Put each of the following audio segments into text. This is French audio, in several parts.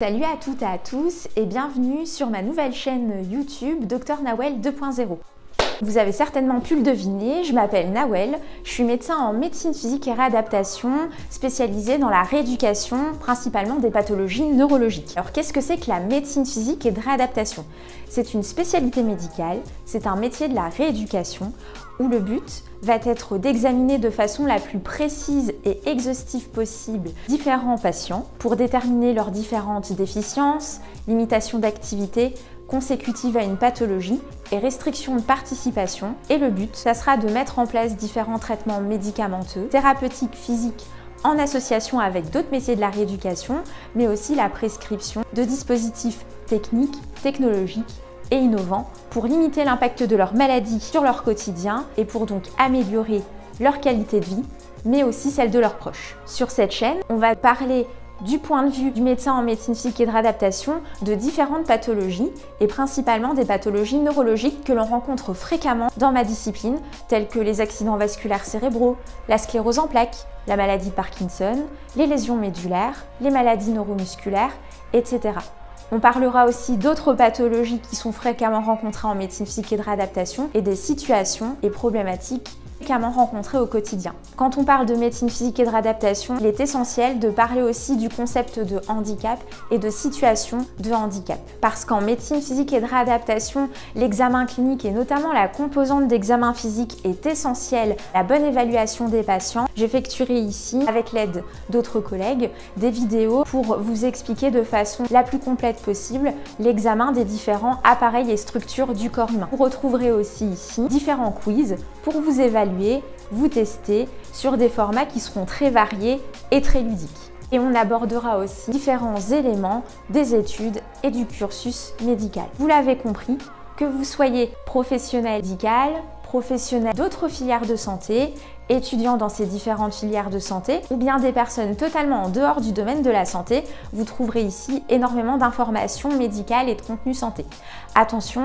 Salut à toutes et à tous et bienvenue sur ma nouvelle chaîne YouTube Dr Nawel 2.0. Vous avez certainement pu le deviner, je m'appelle Nawel, je suis médecin en médecine physique et réadaptation, spécialisée dans la rééducation, principalement des pathologies neurologiques. Alors qu'est-ce que c'est que la médecine physique et de réadaptation? C'est une spécialité médicale, c'est un métier de la rééducation où le but va être d'examiner de façon la plus précise et exhaustive possible différents patients pour déterminer leurs différentes déficiences, limitations d'activité consécutives à une pathologie et restrictions de participation. Et le but, ça sera de mettre en place différents traitements médicamenteux, thérapeutiques, physiques, en association avec d'autres métiers de la rééducation, mais aussi la prescription de dispositifs techniques, technologiques et innovants pour limiter l'impact de leur maladie sur leur quotidien et pour donc améliorer leur qualité de vie, mais aussi celle de leurs proches. Sur cette chaîne, on va parler du point de vue du médecin en médecine physique et de réadaptation de différentes pathologies et principalement des pathologies neurologiques que l'on rencontre fréquemment dans ma discipline, telles que les accidents vasculaires cérébraux, la sclérose en plaques, la maladie de Parkinson, les lésions médulaires, les maladies neuromusculaires, etc. On parlera aussi d'autres pathologies qui sont fréquemment rencontrées en médecine physique et de réadaptation et des situations et problématiques fréquemment rencontrées au quotidien. Quand on parle de médecine physique et de réadaptation, il est essentiel de parler aussi du concept de handicap et de situation de handicap. Parce qu'en médecine physique et de réadaptation, l'examen clinique et notamment la composante d'examen physique est essentielle à la bonne évaluation des patients. J'effectuerai ici, avec l'aide d'autres collègues, des vidéos pour vous expliquer de façon la plus complète possible l'examen des différents appareils et structures du corps humain. Vous retrouverez aussi ici différents quiz pour vous évaluer, vous tester sur des formats qui seront très variés et très ludiques. Et on abordera aussi différents éléments des études et du cursus médical. Vous l'avez compris, que vous soyez professionnel médical, professionnel d'autres filières de santé, étudiants dans ces différentes filières de santé ou bien des personnes totalement en dehors du domaine de la santé, vous trouverez ici énormément d'informations médicales et de contenu santé. Attention,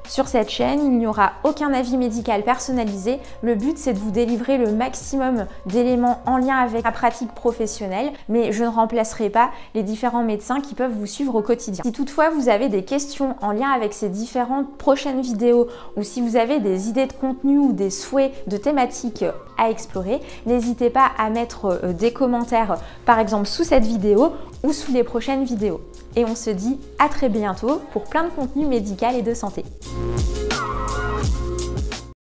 sur cette chaîne, il n'y aura aucun avis médical personnalisé. Le but, c'est de vous délivrer le maximum d'éléments en lien avec la pratique professionnelle, mais je ne remplacerai pas les différents médecins qui peuvent vous suivre au quotidien. Si toutefois vous avez des questions en lien avec ces différentes prochaines vidéos ou si vous avez des idées de contenu ou des souhaits de thématiques à explorer, n'hésitez pas à mettre des commentaires, par exemple sous cette vidéo ou sous les prochaines vidéos. Et on se dit à très bientôt pour plein de contenu médical et de santé.